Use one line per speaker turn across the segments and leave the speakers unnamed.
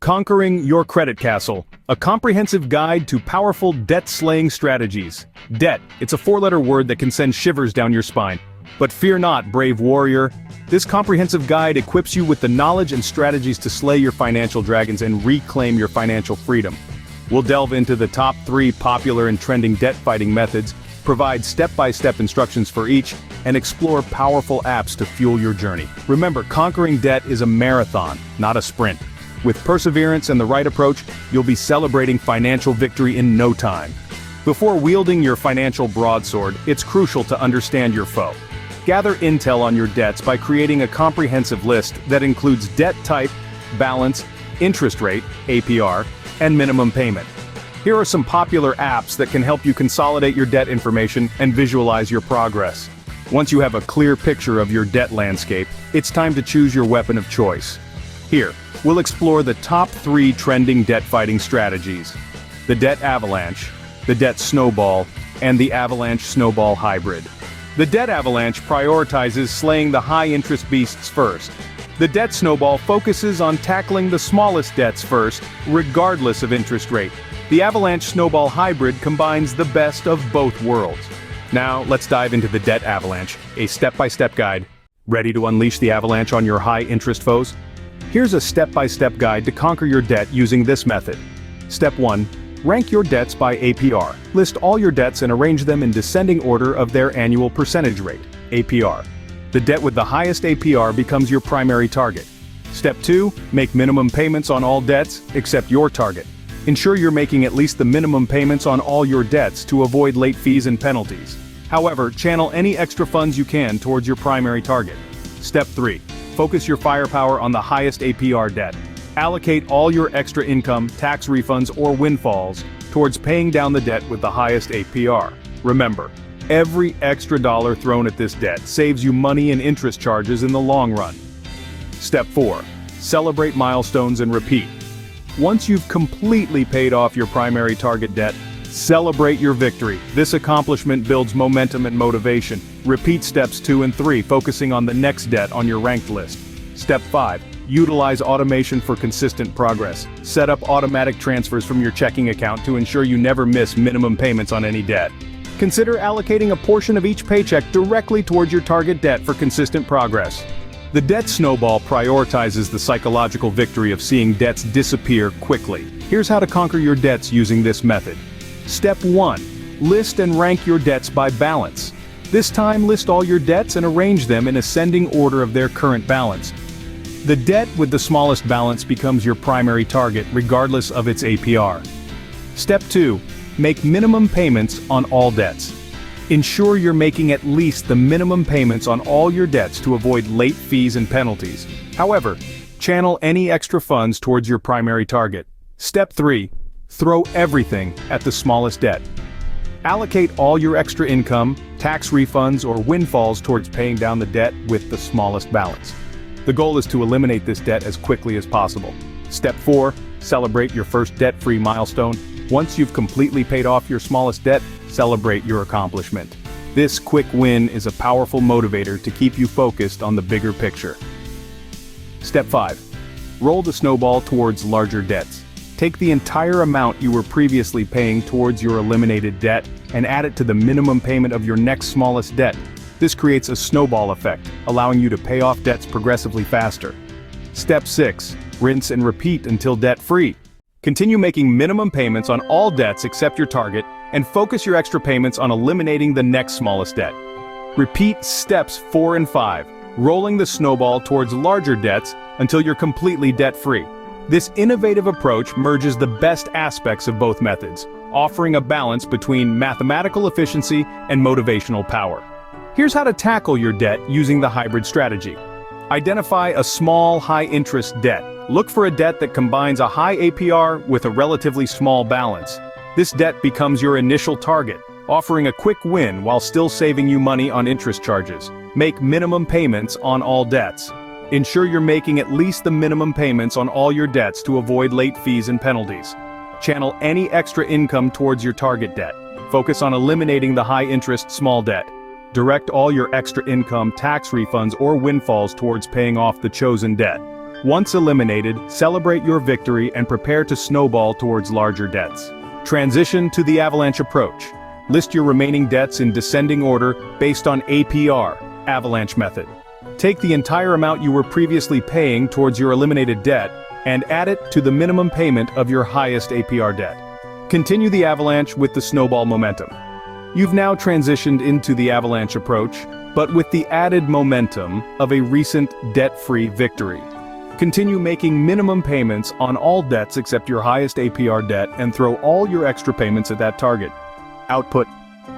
Conquering Your Credit Castle, a comprehensive guide to powerful debt-slaying strategies. Debt, it's a four-letter word that can send shivers down your spine. But fear not, brave warrior. This comprehensive guide equips you with the knowledge and strategies to slay your financial dragons and reclaim your financial freedom. We'll delve into the top 3 popular and trending debt-fighting methods, provide step-by-step instructions for each, and explore powerful apps to fuel your journey. Remember, conquering debt is a marathon, not a sprint. With perseverance and the right approach, you'll be celebrating financial victory in no time. Before wielding your financial broadsword, it's crucial to understand your foe. Gather intel on your debts by creating a comprehensive list that includes debt type, balance, interest rate, APR, and minimum payment. Here are some popular apps that can help you consolidate your debt information and visualize your progress. Once you have a clear picture of your debt landscape, it's time to choose your weapon of choice. Here, we'll explore the top 3 trending debt-fighting strategies: the Debt Avalanche, the Debt Snowball, and the Avalanche Snowball Hybrid. The Debt Avalanche prioritizes slaying the high-interest beasts first. The Debt Snowball focuses on tackling the smallest debts first, regardless of interest rate. The Avalanche Snowball Hybrid combines the best of both worlds. Now, let's dive into the Debt Avalanche, a step-by-step guide. Ready to unleash the avalanche on your high-interest foes? Here's a step-by-step guide to conquer your debt using this method. Step 1. Rank your debts by APR. List all your debts and arrange them in descending order of their annual percentage rate, APR. The debt with the highest APR becomes your primary target. Step 2. Make minimum payments on all debts, except your target. Ensure you're making at least the minimum payments on all your debts to avoid late fees and penalties. However, channel any extra funds you can towards your primary target. Step 3. Focus your firepower on the highest APR debt. Allocate all your extra income, tax refunds, or windfalls towards paying down the debt with the highest APR. Remember, every extra dollar thrown at this debt saves you money and interest charges in the long run. Step 4. Celebrate milestones and repeat. Once you've completely paid off your primary target debt, celebrate your victory. This accomplishment builds momentum and motivation. Repeat steps 2 and 3, focusing on the next debt on your ranked list. Step 5. Utilize automation for consistent progress. Set up automatic transfers from your checking account to ensure you never miss minimum payments on any debt. Consider allocating a portion of each paycheck directly towards your target debt for consistent progress. The Debt Snowball prioritizes the psychological victory of seeing debts disappear quickly. Here's how to conquer your debts using this method. Step 1. List and rank your debts by balance. This time, list all your debts and arrange them in ascending order of their current balance. The debt with the smallest balance becomes your primary target, regardless of its APR. Step 2. Make minimum payments on all debts. Ensure you're making at least the minimum payments on all your debts to avoid late fees and penalties. However, channel any extra funds towards your primary target. Step 3. Throw everything at the smallest debt. Allocate all your extra income, tax refunds, or windfalls towards paying down the debt with the smallest balance. The goal is to eliminate this debt as quickly as possible. Step 4. Celebrate your first debt-free milestone. Once you've completely paid off your smallest debt, celebrate your accomplishment. This quick win is a powerful motivator to keep you focused on the bigger picture. Step 5. Roll the snowball towards larger debts. Take the entire amount you were previously paying towards your eliminated debt and add it to the minimum payment of your next smallest debt. This creates a snowball effect, allowing you to pay off debts progressively faster. Step 6. Rinse and repeat until debt-free. Continue making minimum payments on all debts except your target, and focus your extra payments on eliminating the next smallest debt. Repeat steps 4 and 5, rolling the snowball towards larger debts until you're completely debt-free. This innovative approach merges the best aspects of both methods, offering a balance between mathematical efficiency and motivational power. Here's how to tackle your debt using the hybrid strategy. Identify a small, high-interest debt. Look for a debt that combines a high APR with a relatively small balance. This debt becomes your initial target, offering a quick win while still saving you money on interest charges. Make minimum payments on all debts. Ensure you're making at least the minimum payments on all your debts to avoid late fees and penalties. Channel any extra income towards your target debt. Focus on eliminating the high-interest small debt. Direct all your extra income, tax refunds, or windfalls towards paying off the chosen debt. Once eliminated, celebrate your victory and prepare to snowball towards larger debts. Transition to the Avalanche approach. List your remaining debts in descending order based on APR, Avalanche method. Take the entire amount you were previously paying towards your eliminated debt and add it to the minimum payment of your highest APR debt. Continue the Avalanche with the snowball momentum. You've now transitioned into the Avalanche approach, but with the added momentum of a recent debt-free victory. Continue making minimum payments on all debts except your highest APR debt and throw all your extra payments at that target. Output.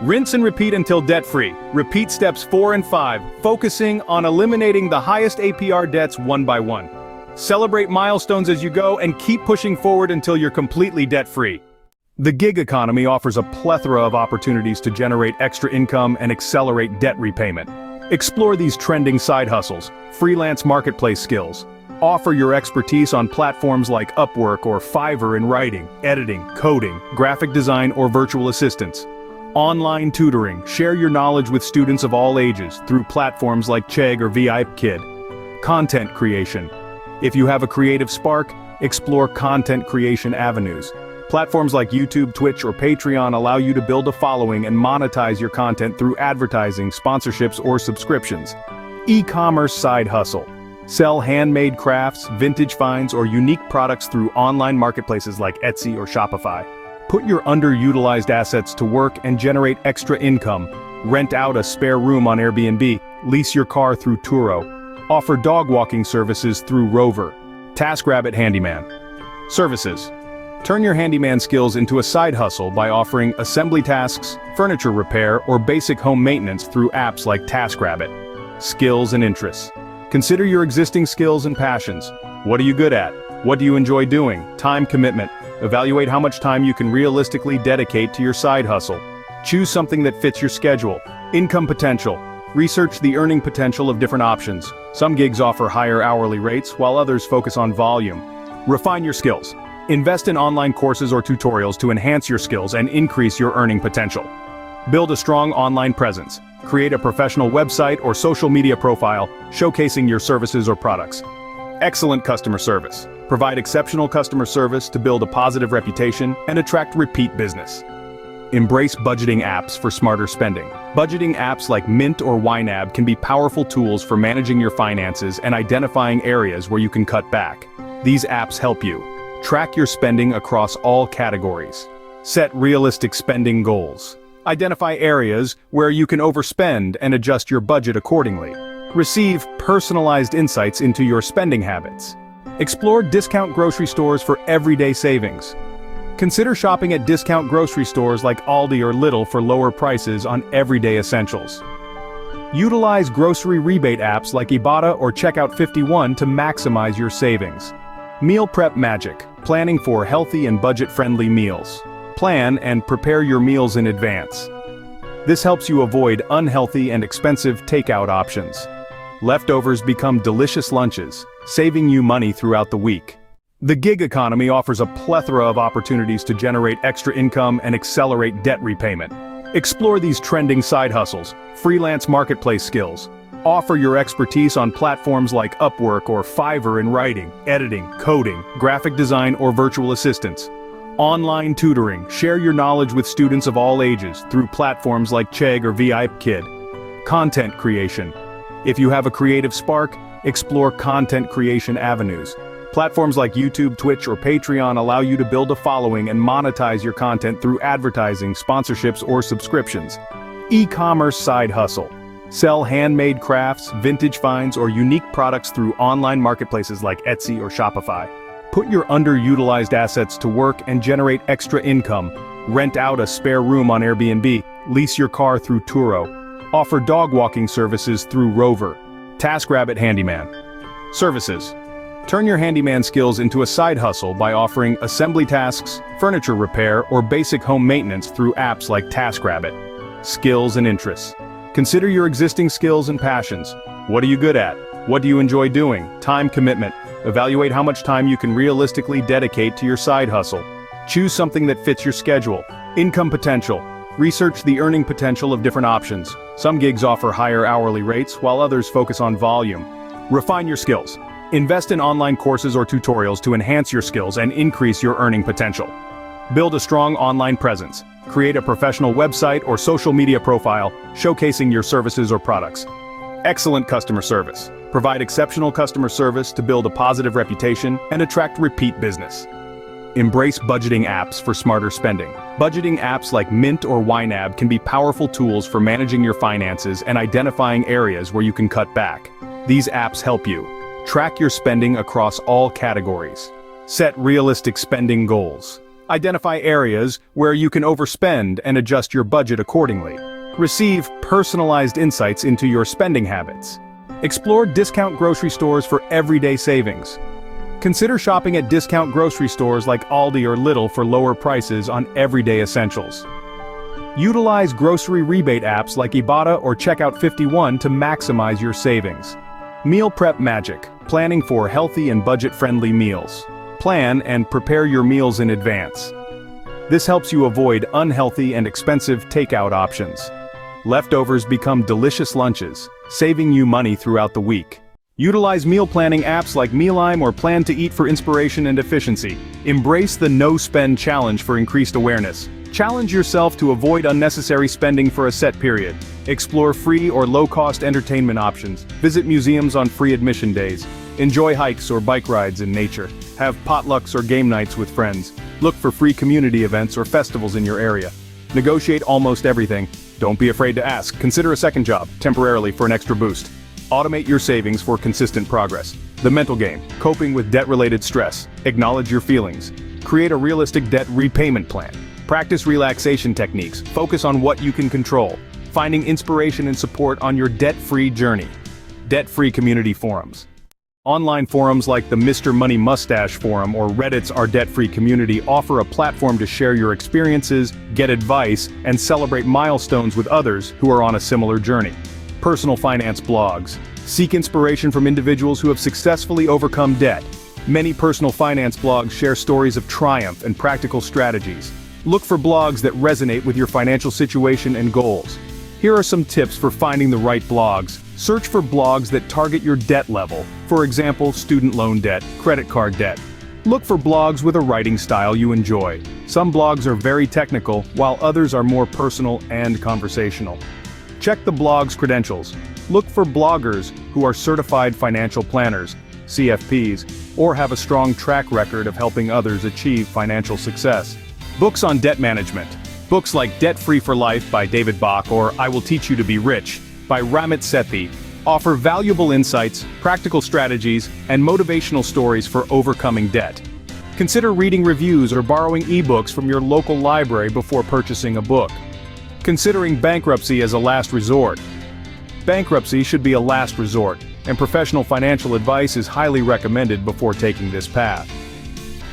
Rinse and repeat until debt-free. Repeat steps 4 and 5, focusing on eliminating the highest APR debts one by one. Celebrate milestones as you go and keep pushing forward until you're completely debt-free. The gig economy offers a plethora of opportunities to generate extra income and accelerate debt repayment. Explore these trending side hustles, freelance marketplace skills. Offer your expertise on platforms like Upwork or Fiverr in writing, editing, coding, graphic design, or virtual assistants. Online tutoring. Share your knowledge with students of all ages through platforms like Chegg or VIPKid. Content creation. If you have a creative spark, explore content creation avenues. Platforms like YouTube, Twitch, or Patreon allow you to build a following and monetize your content through advertising, sponsorships, or subscriptions. E-commerce side hustle. Sell handmade crafts, vintage finds, or unique products through online marketplaces like Etsy or Shopify. Put your underutilized assets to work and generate extra income. Rent out a spare room on Airbnb, lease your car through Turo. Offer dog walking services through Rover. TaskRabbit Handyman. Services. Turn your handyman skills into a side hustle by offering assembly tasks, furniture repair, or basic home maintenance through apps like TaskRabbit. Skills and interests. Consider your existing skills and passions. What are you good at? What do you enjoy doing? Time commitment. Evaluate how much time you can realistically dedicate to your side hustle. Choose something that fits your schedule. Income potential. Research the earning potential of different options. Some gigs offer higher hourly rates, while others focus on volume. Refine your skills. Invest in online courses or tutorials to enhance your skills and increase your earning potential. Build a strong online presence. Create a professional website or social media profile showcasing your services or products. Excellent customer service. Provide exceptional customer service to build a positive reputation and attract repeat business. Embrace budgeting apps for smarter spending. Budgeting apps like Mint or YNAB can be powerful tools for managing your finances and identifying areas where you can cut back. These apps help you track your spending across all categories. Set realistic spending goals. Identify areas where you can overspend and adjust your budget accordingly. Receive personalized insights into your spending habits. Explore discount grocery stores for everyday savings. Consider shopping at discount grocery stores like Aldi or Lidl for lower prices on everyday essentials. Utilize grocery rebate apps like Ibotta or Checkout 51 to maximize your savings. Meal prep magic. Planning for healthy and budget-friendly meals. Plan and prepare your meals in advance. This helps you avoid unhealthy and expensive takeout options. Leftovers become delicious lunches, saving you money throughout the week. The gig economy offers a plethora of opportunities to generate extra income and accelerate debt repayment. Explore these trending side hustles, freelance marketplace skills. Offer your expertise on platforms like Upwork or Fiverr in writing, editing, coding, graphic design, or virtual assistants. Online tutoring. Share your knowledge with students of all ages through platforms like Chegg or VIPKid. Content creation. If you have a creative spark, explore content creation avenues. Platforms like YouTube, Twitch, or Patreon allow you to build a following and monetize your content through advertising, sponsorships, or subscriptions. E-commerce side hustle. Sell handmade crafts, vintage finds, or unique products through online marketplaces like Etsy or Shopify. Put your underutilized assets to work and generate extra income. Rent out a spare room on Airbnb, lease your car through Turo. Offer dog walking services through Rover. TaskRabbit Handyman. Services. Turn your handyman skills into a side hustle by offering assembly tasks, furniture repair, or basic home maintenance through apps like TaskRabbit. Skills and interests. Consider your existing skills and passions. What are you good at? What do you enjoy doing? Time commitment. Evaluate how much time you can realistically dedicate to your side hustle. Choose something that fits your schedule. Income potential. Research the earning potential of different options. Some gigs offer higher hourly rates, while others focus on volume. Refine your skills. Invest in online courses or tutorials to enhance your skills and increase your earning potential. Build a strong online presence. Create a professional website or social media profile showcasing your services or products. Excellent customer service. Provide exceptional customer service to build a positive reputation and attract repeat business. Embrace budgeting apps for smarter spending. Budgeting apps like Mint or YNAB can be powerful tools for managing your finances and identifying areas where you can cut back. These apps help you track your spending across all categories. Set realistic spending goals. Identify areas where you can overspend and adjust your budget accordingly. Receive personalized insights into your spending habits. Explore discount grocery stores for everyday savings. Consider shopping at discount grocery stores like Aldi or Lidl for lower prices on everyday essentials. Utilize grocery rebate apps like Ibotta or Checkout 51 to maximize your savings. Meal prep magic, planning for healthy and budget-friendly meals. Plan and prepare your meals in advance. This helps you avoid unhealthy and expensive takeout options. Leftovers become delicious lunches, saving you money throughout the week. Utilize meal planning apps like Mealime or Plan to Eat for inspiration and efficiency. Embrace the no-spend challenge for increased awareness. Challenge yourself to avoid unnecessary spending for a set period. Explore free or low-cost entertainment options. Visit museums on free admission days. Enjoy hikes or bike rides in nature. Have potlucks or game nights with friends. Look for free community events or festivals in your area. Negotiate almost everything. Don't be afraid to ask. Consider a second job, temporarily, for an extra boost. Automate your savings for consistent progress. The mental game, coping with debt-related stress. Acknowledge your feelings. Create a realistic debt repayment plan. Practice relaxation techniques. Focus on what you can control. Finding inspiration and support on your debt-free journey. Debt-free community forums. Online forums like the Mr. Money Mustache Forum or Reddit's Our Debt-Free Community offer a platform to share your experiences, get advice, and celebrate milestones with others who are on a similar journey. Personal finance blogs. Seek inspiration from individuals who have successfully overcome debt. Many personal finance blogs share stories of triumph and practical strategies. Look for blogs that resonate with your financial situation and goals. Here are some tips for finding the right blogs. Search for blogs that target your debt level. For example, student loan debt, credit card debt. Look for blogs with a writing style you enjoy. Some blogs are very technical, while others are more personal and conversational. Check the blog's credentials. Look for bloggers who are certified financial planners, CFPs, or have a strong track record of helping others achieve financial success. Books on debt management. Books like Debt Free for Life by David Bach or I Will Teach You to Be Rich by Ramit Sethi offer valuable insights, practical strategies, and motivational stories for overcoming debt. Consider reading reviews or borrowing ebooks from your local library before purchasing a book. Considering bankruptcy as a last resort. Bankruptcy should be a last resort, and professional financial advice is highly recommended before taking this path.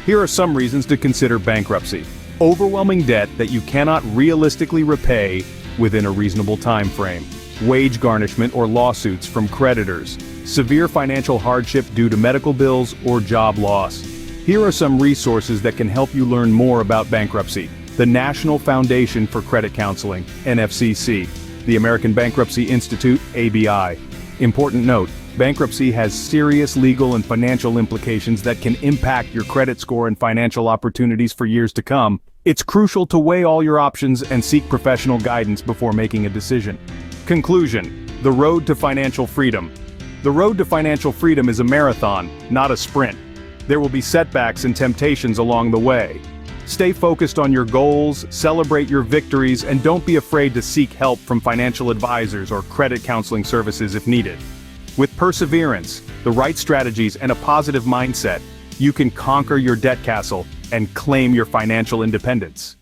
Here are some reasons to consider bankruptcy. Overwhelming debt that you cannot realistically repay within a reasonable time frame. Wage garnishment or lawsuits from creditors. Severe financial hardship due to medical bills or job loss. Here are some resources that can help you learn more about bankruptcy. The National Foundation for Credit Counseling, NFCC. The American Bankruptcy Institute, ABI. Important note, bankruptcy has serious legal and financial implications that can impact your credit score and financial opportunities for years to come. It's crucial to weigh all your options and seek professional guidance before making a decision. Conclusion: the road to financial freedom. The road to financial freedom is a marathon, not a sprint. There will be setbacks and temptations along the way. Stay focused on your goals, celebrate your victories, and don't be afraid to seek help from financial advisors or credit counseling services if needed. With perseverance, the right strategies, and a positive mindset, you can conquer your debt castle and claim your financial independence.